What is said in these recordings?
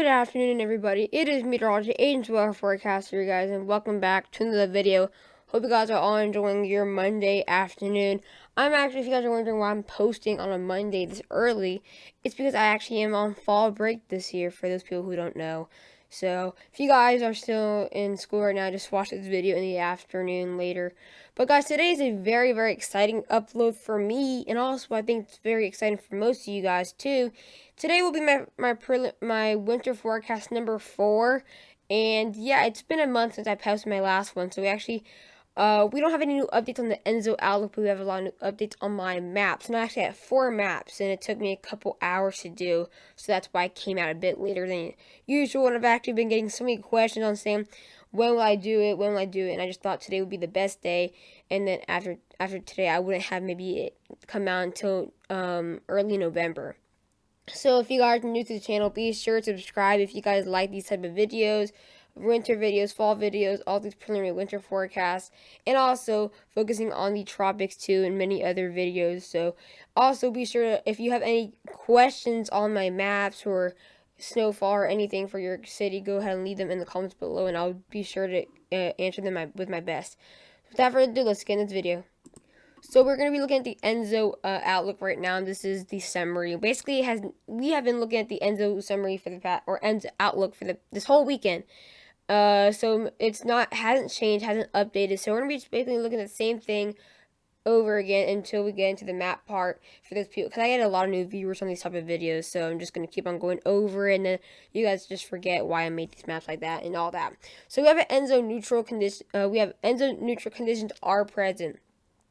Good afternoon, everybody. It is meteorologist ENSO weather forecaster, you guys, and welcome back to another video. Hope you guys are all enjoying your Monday afternoon. If you guys are wondering why I'm posting on a Monday this early, it's because I actually am on fall break this year, for those people who don't know. So, if you guys are still in school right now, just watch this video in the afternoon later. But guys, today is a very, very exciting upload for me, and also I think it's very exciting for most of you guys too. Today will be my winter forecast number 4, and yeah, it's been a month since I posted my last one, so we don't have any new updates on the ENSO outlook, but we have a lot of new updates on my maps. And I actually had 4 maps, and it took me a couple hours to do, so that's why I came out a bit later than usual. And I've actually been getting so many questions on saying, when will I do it, and I just thought today would be the best day, and then after today, I wouldn't have maybe it come out until early November. So if you guys are new to the channel, be sure to subscribe if you guys like these type of videos, winter videos, fall videos, all these preliminary winter forecasts, and also focusing on the tropics too, and many other videos. So also be sure to, if you have any questions on my maps or snowfall or anything for your city, go ahead and leave them in the comments below, and I'll be sure to answer them with my best. Without further ado, let's get into this video. So we're going to be looking at the ENSO outlook right now, and this is the summary. Basically, we have been looking at the ENSO summary for the ENSO outlook for this whole weekend. So hasn't changed, hasn't updated. So we're going to be basically looking at the same thing over again until we get into the map part for those people, because I get a lot of new viewers on these type of videos. So I'm just going to keep on going over, and then you guys just forget why I made these maps like that and all that. So we have an ENSO neutral condition. We have ENSO neutral conditions are present.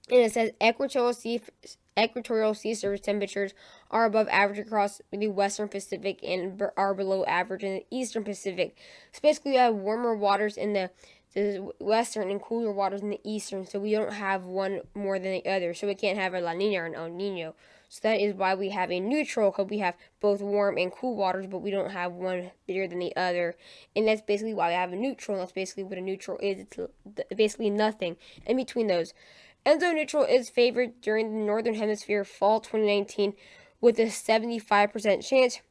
And it says equatorial sea surface temperatures are above average across the western Pacific and are below average in the eastern Pacific. So basically, we have warmer waters in the western and cooler waters in the eastern. So we don't have one more than the other. So we can't have a La Niña or an El Niño. So that is why we have a neutral, because we have both warm and cool waters, but we don't have one bigger than the other. And that's basically why we have a neutral. And that's basically what a neutral is. It's basically nothing in between those. ENSO neutral is favored during the Northern Hemisphere fall 2019 with a 75% chance,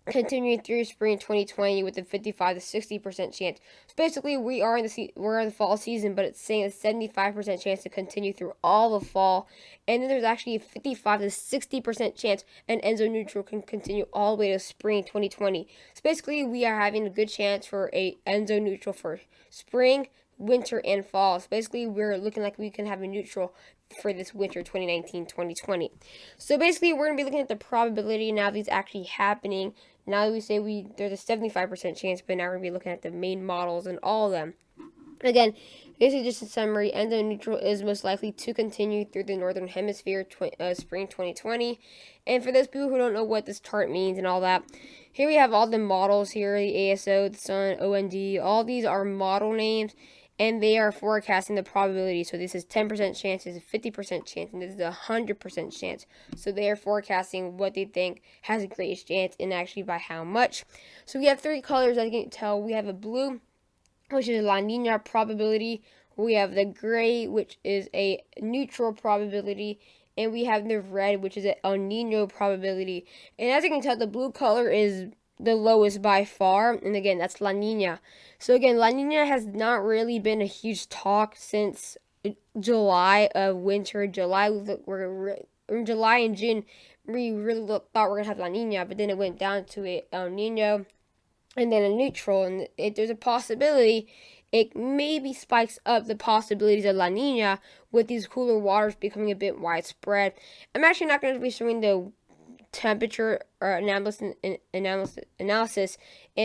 continuing through spring 2020 with a 55 to 60% chance. So basically, we're in the fall season, but it's saying a 75% chance to continue through all the fall, and then there's actually a 55 to 60% chance an ENSO neutral can continue all the way to spring 2020. So basically, we are having a good chance for a ENSO neutral for spring, winter, and fall. So basically, we're looking like we can have a neutral for this winter 2019-2020. So basically, we're going to be looking at the probability now of these actually happening. Now that we say there's a 75% chance, but now we're going to be looking at the main models and all of them. Again, this is just a summary. ENSO neutral is most likely to continue through the Northern Hemisphere spring 2020. And for those people who don't know what this chart means and all that, here we have all the models here, the ASO, the Sun, OND. All these are model names, and they are forecasting the probability. So this is 10% chance, this is 50% chance, and this is a 100% chance. So they are forecasting what they think has the greatest chance, and actually by how much. So we have 3 colors, as you can tell. We have a blue, which is La Niña probability. We have the gray, which is a neutral probability. And we have the red, which is an El Niño probability. And as you can tell, the blue color is the lowest by far. And again, that's La Niña. So again, La Niña has not really been a huge talk since July of winter. In July and June, we really thought we're going to have La Niña. But then it went down to a El Niño and then a neutral. And there's a possibility it maybe spikes up the possibilities of La Niña with these cooler waters becoming a bit widespread. I'm actually not going to be showing the temperature or analysis in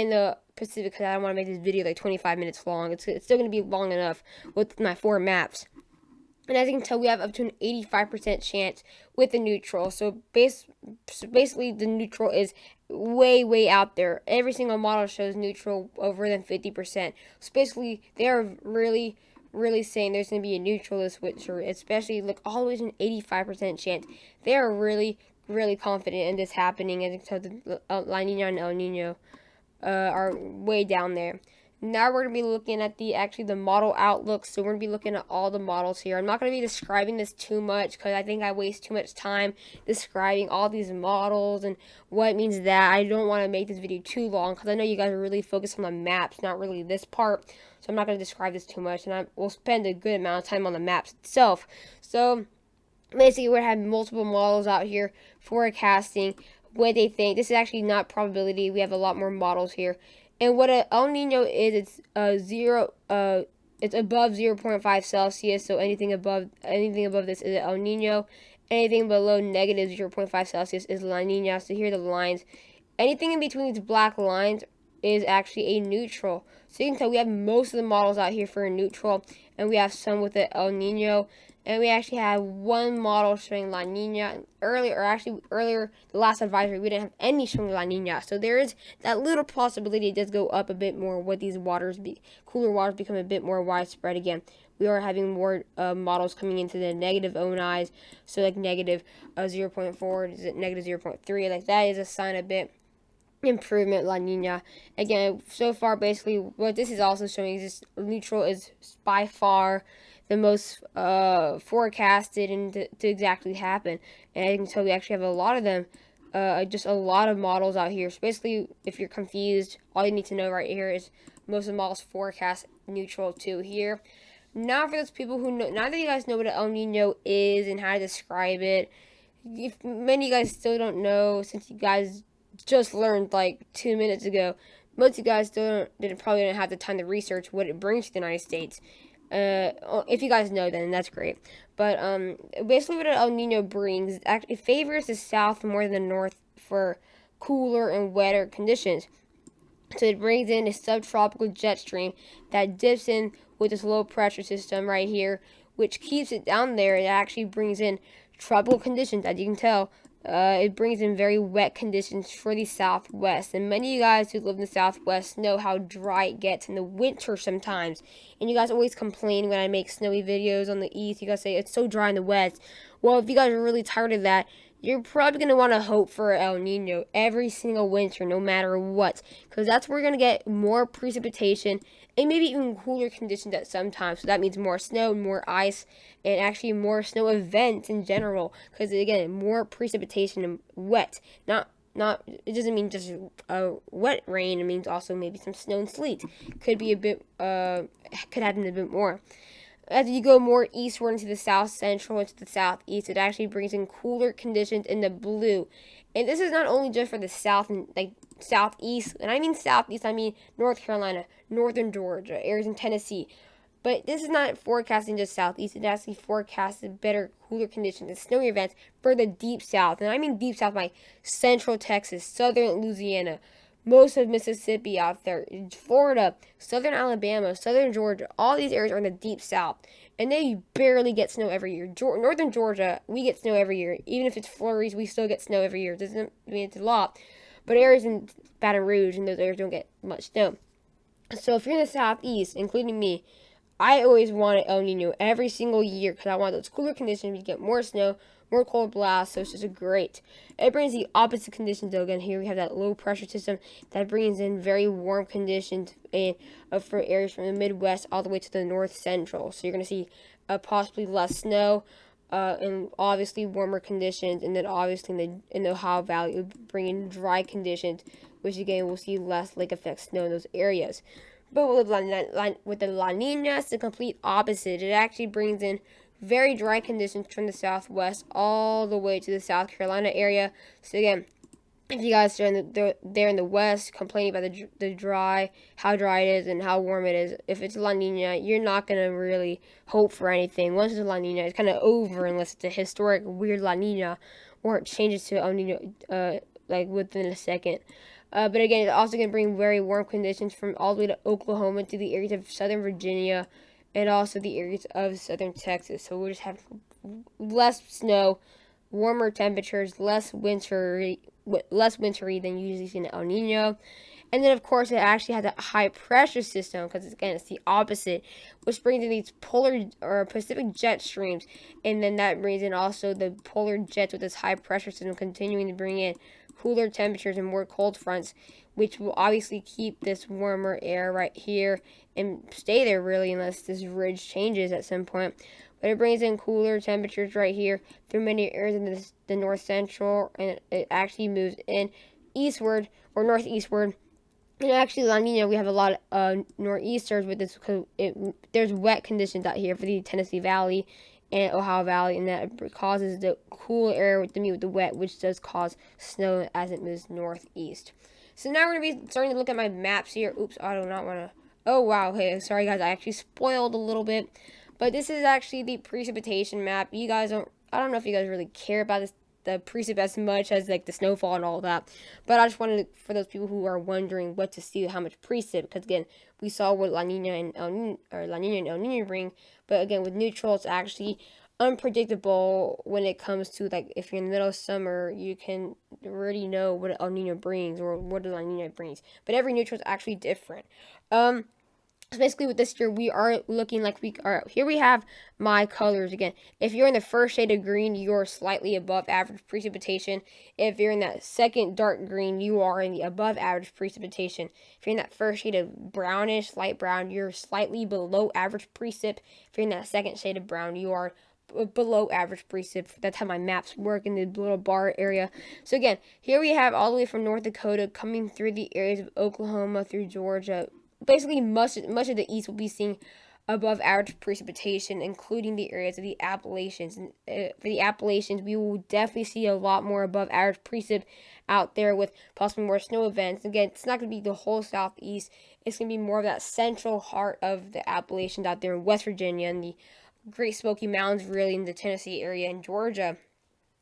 the Pacific, because I don't want to make this video like 25 minutes long. It's still going to be long enough with my 4 maps. And as you can tell, we have up to an 85% chance with the neutral. So basically, the neutral is way out there. Every single model shows neutral over than 50%. So basically, they are really saying there's going to be a neutral this winter, especially look all the way to an 85% chance. They are really confident in this happening. As you can tell, the La Niña and El Niño are way down there. Now we're going to be looking at the model outlook. So we're going to be looking at all the models here. I'm not going to be describing this too much because I think I waste too much time describing all these models and what means that. I don't want to make this video too long because I know you guys are really focused on the maps, not really this part. So I'm not going to describe this too much, and I will spend a good amount of time on the maps itself. So basically, we're having multiple models out here forecasting what they think. This is actually not probability. We have a lot more models here. And what a El Nino is, it's above 0.5 Celsius. So anything above this is an El Nino. Anything below negative 0.5 Celsius is La Nina. So here are the lines. Anything in between these black lines is actually a neutral. So you can tell we have most of the models out here for a neutral, and we have some with the El Nino. And we actually have one model showing La Nina. Earlier, the last advisory, we didn't have any showing La Nina. So there is that little possibility it does go up a bit more with these cooler waters become a bit more widespread again. We are having more models coming into the negative ONIs. So like negative 0.4, is it negative 0.3? Like that is a sign a bit improvement La Nina. Again, so far basically what this is also showing is this neutral is by far the most forecasted and to exactly happen. And I can tell we actually have a lot of them, just a lot of models out here. So basically, if you're confused, all you need to know right here is most of the models forecast neutral too here. Now for those people who know, now that you guys know what an El Nino is and how to describe it, if many of you guys still don't know, since you guys just learned like 2 minutes ago, most of you guys probably didn't have the time to research what it brings to the United States. If you guys know, then that's great. But basically what an El Nino brings, it favors the south more than the north for cooler and wetter conditions. So it brings in a subtropical jet stream that dips in with this low pressure system right here, which keeps it down there. It actually brings in tropical conditions, as you can tell. It brings in very wet conditions for the Southwest. And many of you guys who live in the Southwest know how dry it gets in the winter sometimes. And you guys always complain when I make snowy videos on the East. You guys say, it's so dry in the West. Well, if you guys are really tired of that, you're probably going to want to hope for El Nino every single winter, no matter what. Because that's where we're going to get more precipitation and maybe even cooler conditions at some time. So that means more snow, more ice, and actually more snow events in general. Because again, more precipitation and wet. It doesn't mean just wet rain. It means also maybe some snow and sleet. Could happen a bit more. As you go more eastward into the south central, into the southeast, it actually brings in cooler conditions in the blue. And this is not only just for the south and like southeast, and I mean southeast, I mean North Carolina, northern Georgia, areas in Tennessee. But this is not forecasting just southeast. It actually forecasts better, cooler conditions and snowy events for the deep south. And I mean deep south, like central Texas, southern Louisiana, most of Mississippi out there, Florida, southern Alabama, southern Georgia. All these areas are in the deep south. And they barely get snow every year. Northern Georgia, we get snow every year. Even if it's flurries, we still get snow every year. It doesn't mean it's a lot. But areas in Baton Rouge and those areas don't get much snow. So if you're in the southeast, including me, I always wanted El Nino every single year because I want those cooler conditions. We get more snow, more cold blasts, so it's just great. It brings the opposite conditions though. Again, here we have that low pressure system that brings in very warm conditions and for areas from the Midwest all the way to the North Central. So you're going to see possibly less snow and obviously warmer conditions, and then obviously in the Ohio Valley, it would bring in dry conditions, which again we'll see less lake effect snow in those areas. But with the La Nina, it's the complete opposite. It actually brings in very dry conditions from the southwest all the way to the South Carolina area. So again, if you guys are there in the west complaining about how dry it is and how warm it is, if it's La Nina, you're not going to really hope for anything. Once it's La Nina, it's kind of over unless it's a historic weird La Nina or it changes to El Nino like within a second. But again, it's also going to bring very warm conditions from all the way to Oklahoma to the areas of southern Virginia and also the areas of southern Texas. So we'll just have less snow, warmer temperatures, less wintry than usually seen in El Nino. And then, of course, it actually has a high pressure system because, again, it's the opposite, which brings in these polar or Pacific jet streams. And then that brings in also the polar jets with this high pressure system continuing to bring in cooler temperatures and more cold fronts, which will obviously keep this warmer air right here and stay there really unless this ridge changes at some point. But it brings in cooler temperatures right here through many areas in the north central, and it actually moves in eastward or northeastward. And actually, La Nina, we have a lot of nor'easters with this because there's wet conditions out here for the Tennessee Valley and Ohio Valley, and that causes the cool air to meet with the wet, which does cause snow as it moves northeast. So now we're going to be starting to look at my maps here. Oops, I do not want to. Oh, wow. Hey, sorry, guys. I actually spoiled a little bit. But this is actually the precipitation map. You guys don't, I don't know if you guys really care about this, the precip as much as like the snowfall and all that. But I just wanted to, for those people who are wondering what to see, how much precip, because again, we saw what La Nina and La Nina and El Nino bring. But again, with neutral, it's actually unpredictable when it comes to, like, if you're in the middle of summer, you can already know what El Nino brings or what La Nina brings. But every neutral is actually different. So basically with this year, we are looking like we are, here we have my colors again. If you're in the first shade of green, you're slightly above average precipitation. If you're in that second dark green, you are in the above average precipitation. If you're in that first shade of brownish, light brown, you're slightly below average precip. If you're in that second shade of brown, you are below average precip. That's how my maps work in the little bar area. So again, here we have all the way from North Dakota coming through the areas of Oklahoma through Georgia. Basically, much of the east will be seeing above average precipitation, including the areas of the Appalachians. And for the Appalachians, we will definitely see a lot more above average precip out there with possibly more snow events. Again, it's not going to be the whole southeast. It's going to be more of that central heart of the Appalachians out there in West Virginia and the Great Smoky Mountains, really in the Tennessee area and Georgia.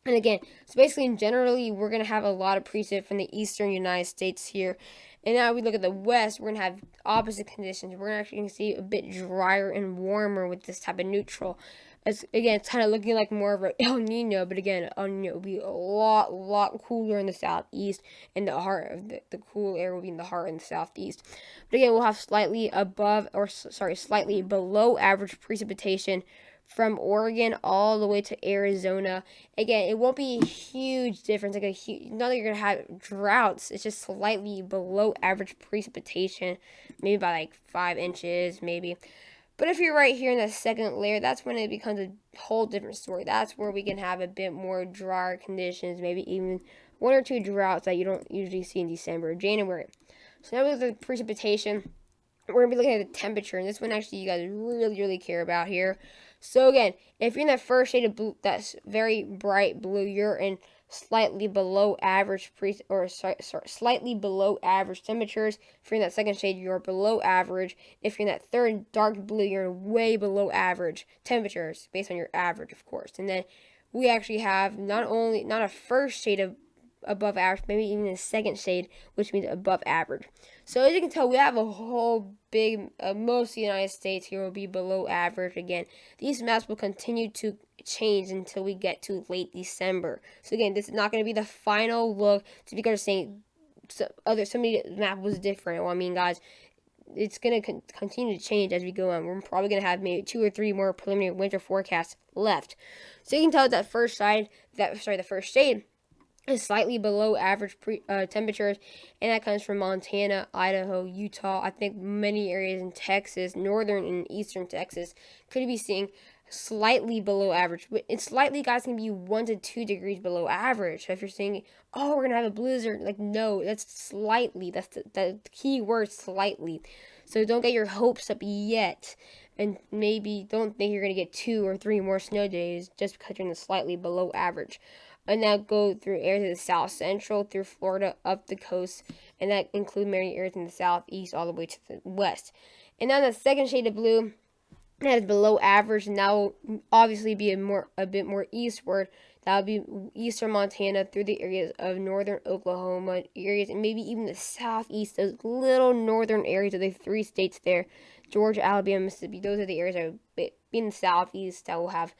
And again, so basically, generally, we're going to have a lot of precip from the eastern United States here. And now we look at the west, we're going to have opposite conditions. We're actually going to see a bit drier and warmer with this type of neutral. Again, it's kind of looking like more of an El Nino, but again, El Nino will be a lot cooler in the southeast, and the heart of the cool air will be in the heart in the southeast. But again, we'll have slightly below average precipitation from Oregon all the way to Arizona. Again, it won't be a huge difference. Like not that you're gonna have droughts. It's just slightly below average precipitation, maybe by like 5 inches, maybe. But if you're right here in the second layer, that's when it becomes a whole different story. That's where we can have a bit more drier conditions, maybe even 1 or 2 droughts that you don't usually see in December or January. So now with the precipitation, we're going to be looking at the temperature, and this one actually you guys really care about here. So again, if you're in that first shade of blue, that's very bright blue, you're in slightly below average slightly below average temperatures. If you're in that second shade, you're below average. If you're in that third dark blue, you're way below average temperatures based on your average, of course. And then we actually have not a first shade of above average, maybe even a second shade, which means above average. So as you can tell, we have a whole big, most of the United States here will be below average. Again, these maps will continue to change until we get to late December. So again, this is not going to be the final look. So if you guys are saying somebody's map was different, well, I mean, guys, it's going to continue to change as we go on. We're probably going to have maybe 2 or 3 more preliminary winter forecasts left. So you can tell that the first shade is slightly below average temperatures, and that comes from Montana, Idaho, Utah. I think many areas in Texas, northern and eastern Texas, could be seeing slightly below average. But it's slightly, guys, can be 1 to 2 degrees below average. So if you're saying, oh, we're gonna have a blizzard, like, no, that's slightly. That's the key word, slightly. So don't get your hopes up yet, and maybe don't think you're gonna get 2 or 3 more snow days just because you're in the slightly below average. And that go through areas of the south central, through Florida, up the coast, and that include many areas in the southeast all the way to the west. And then the second shade of blue, that is below average, and that will obviously be a bit more eastward. That would be eastern Montana through the areas of northern Oklahoma areas, and maybe even the southeast, those little northern areas of the 3 states there, Georgia, Alabama, Mississippi. Those are the areas that will be in the southeast that will have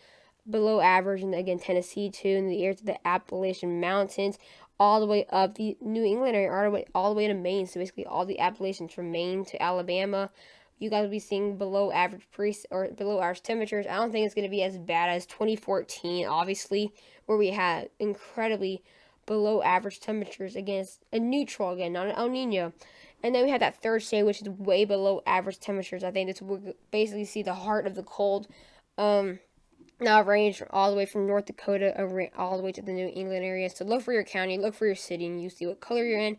below average, and again Tennessee too, and the areas of the Appalachian Mountains, all the way up the New England area, all the way to Maine. So basically, all the Appalachians from Maine to Alabama, you guys will be seeing below average below average temperatures. I don't think it's going to be as bad as 2014, obviously, where we had incredibly below average temperatures against a neutral again, not an El Nino. And then we have that third shade, which is way below average temperatures. I think this will basically see the heart of the cold. Now range all the way from North Dakota all the way to the New England area. So look for your county, look for your city, and you see what color you're in.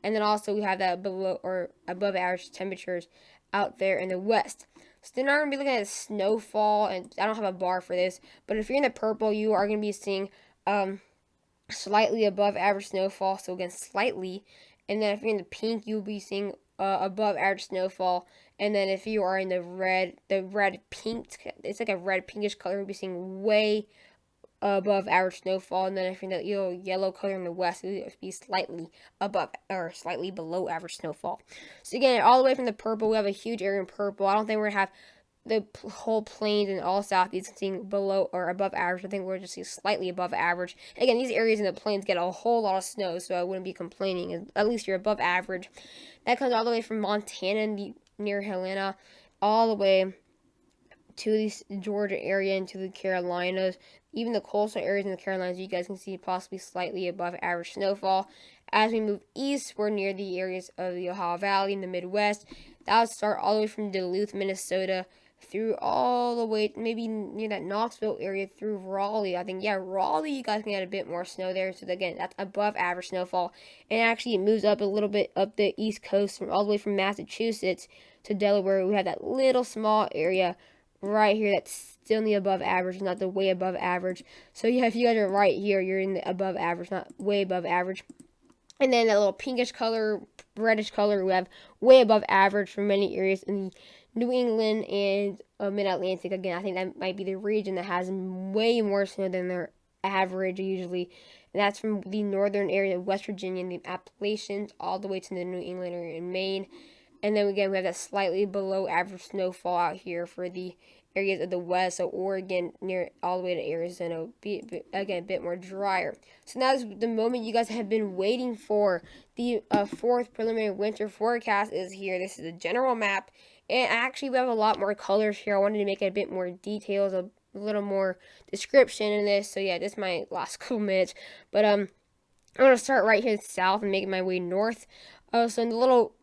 And then also we have that below or above average temperatures out there in the west. So then I'm going to be looking at snowfall, and I don't have a bar for this, but if you're in the purple, you are going to be seeing slightly above average snowfall, so again, slightly. And then if you're in the pink, you'll be seeing above average snowfall. And then if you are in the red pink, it's like a red pinkish color, you'll be seeing way above average snowfall. And then if you're in the yellow color in the west, it'll be slightly above or slightly below average snowfall. So again, all the way from the purple, we have a huge area in purple. I don't think we're gonna have the whole plains and all southeast seeing below or above average. I think we're just seeing slightly above average. Again, these areas in the plains get a whole lot of snow, so I wouldn't be complaining. At least you're above average. That comes all the way from Montana near Helena, all the way to the Georgia area and to the Carolinas. Even the coastal areas in the Carolinas, you guys can see possibly slightly above average snowfall. As we move east, we're near the areas of the Ohio Valley in the Midwest. That would start all the way from Duluth, Minnesota, through all the way, maybe near that Knoxville area through Raleigh. I think, yeah, Raleigh, you guys can get a bit more snow there. So again, that's above average snowfall. And actually it moves up a little bit up the east coast, from all the way from Massachusetts to Delaware. We have that little small area right here that's still in the above average, not the way above average. So yeah, if you guys are right here, you're in the above average, not way above average. And then that little pinkish color, reddish color, we have way above average for many areas in the New England and mid-Atlantic. Again, I think that might be the region that has way more snow than their average usually. And that's from the northern area of West Virginia and the Appalachians all the way to the New England area in Maine. And then again, we have that slightly below average snowfall out here for the areas of the west, so Oregon near all the way to Arizona, again, a bit more drier. So now is the moment you guys have been waiting for. The fourth preliminary winter forecast is here. This is a general map, and actually we have a lot more colors here. I wanted to make it a bit more details, a little more description in this. So yeah, this might last a couple minutes, but I'm gonna start right here south and make my way north. So in the little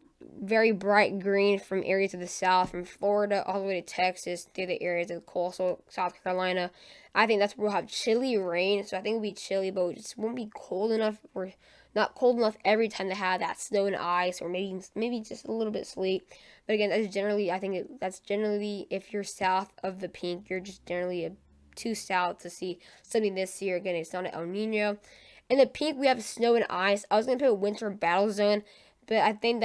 very bright green from areas of the south, from Florida all the way to Texas, through the areas of coastal South Carolina. I think that's where we'll have chilly rain, so I think it'll be chilly, but it just won't be cold enough, or not cold enough every time to have that snow and ice, or maybe just a little bit sleet. But again, that's generally, I think that's generally, if you're south of the pink, you're just generally too south to see something this year. Again, it's not an El Nino. In the pink, we have snow and ice. I was going to put winter battle zone, but I think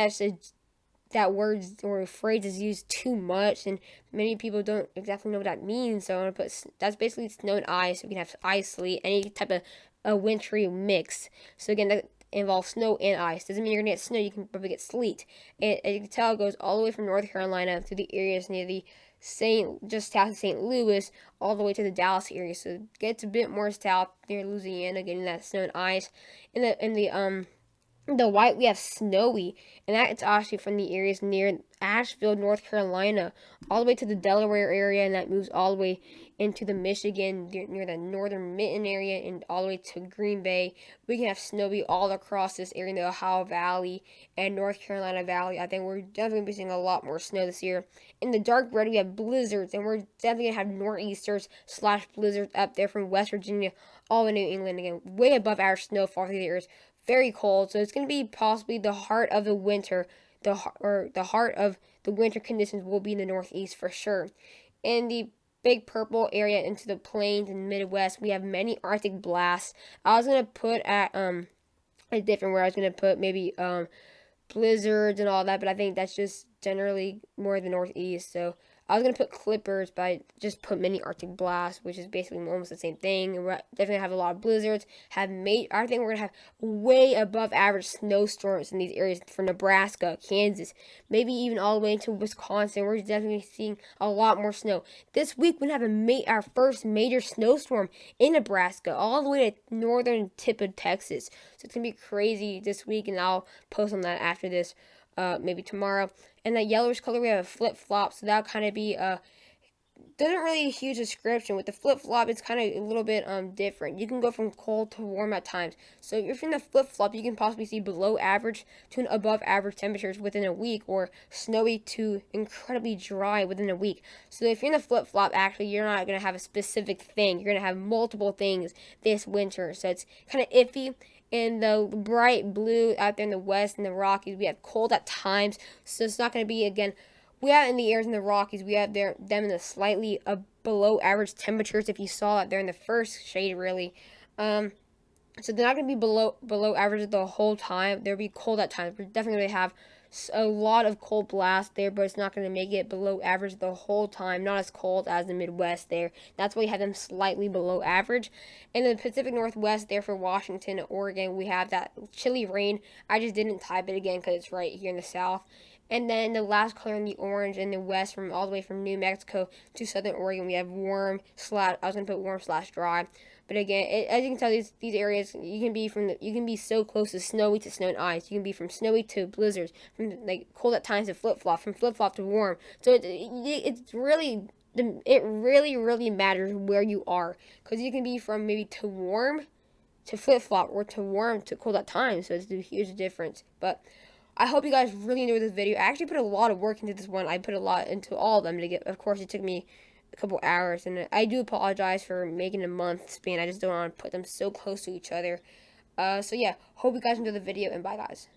that word or phrase is used too much, and many people don't exactly know what that means. So I'm going to put, that's basically snow and ice. We can have ice, sleet, any type of a wintry mix. So again, that involves snow and ice. Doesn't mean you're going to get snow, you can probably get sleet. And you can tell it goes all the way from North Carolina to the areas near the just south of St. Louis, all the way to the Dallas area. So it gets a bit more south near Louisiana, getting that snow and ice. In the white, we have snowy, and that's actually from the areas near Asheville, North Carolina, all the way to the Delaware area, and that moves all the way into the Michigan, near the northern mitten area, and all the way to Green Bay. We can have snowy all across this area in the Ohio Valley and North Carolina Valley. I think we're definitely going to be seeing a lot more snow this year. In the dark red, we have blizzards, and we're definitely going to have nor'easters / blizzards up there from West Virginia all the New England. Again, way above average snowfall through the areas. Very cold, so it's going to be possibly the heart of the winter, the heart of the winter conditions will be in the Northeast for sure. In the big purple area into the plains and Midwest, we have many Arctic blasts. I was going to put at a different where I was going to put maybe blizzards and all that, but I think that's just generally more the Northeast. So I was going to put clippers, but I just put mini Arctic blasts, which is basically almost the same thing. And we're definitely have a lot of blizzards. I think we're going to have way above average snowstorms in these areas for Nebraska, Kansas, maybe even all the way into Wisconsin. We're definitely seeing a lot more snow. This week, we're going to have our first major snowstorm in Nebraska, all the way to northern tip of Texas. So it's going to be crazy this week, and I'll post on that after this. Maybe tomorrow. And that yellowish color, we have a flip-flop, so that'll kind of be doesn't really a huge description. With the flip-flop, it's kind of a little bit different. You can go from cold to warm at times. So if you're in the flip-flop, you can possibly see below average to an above average temperatures within a week, or snowy to incredibly dry within a week. So if you're in the flip-flop, actually, you're not going to have a specific thing. You're going to have multiple things this winter. So it's kind of iffy. In the bright blue out there in the west and the Rockies, we have cold at times. So it's not going to be, again, we have in the areas in the Rockies, we have them in the slightly below average temperatures. If you saw that, they're in the first shade, really. So they're not going to be below average the whole time. They'll be cold at times. We're definitely going to have a lot of cold blast there, but it's not going to make it below average the whole time. Not as cold as the Midwest there. That's why you have them slightly below average. In the Pacific Northwest there for Washington and Oregon, we have that chilly rain. I just didn't type it again because it's right here in the south. And then the last color in the orange in the west, from all the way from New Mexico to southern Oregon, we have warm slash. I was gonna put warm slash dry, but again, as you can tell, these areas you can be so close to snow and ice. You can be from snowy to blizzards, from like cold at times to flip flop, from flip flop to warm. So it's really it really matters where you are, because you can be from maybe to warm to flip flop, or to warm to cold at times. So it's a huge difference, but. I hope you guys really enjoyed this video. I actually put a lot of work into this one. I put a lot into all of them to get. Of course, it took me a couple hours, and I do apologize for making a month span. I just don't want to put them so close to each other. So yeah, hope you guys enjoyed the video, and bye guys.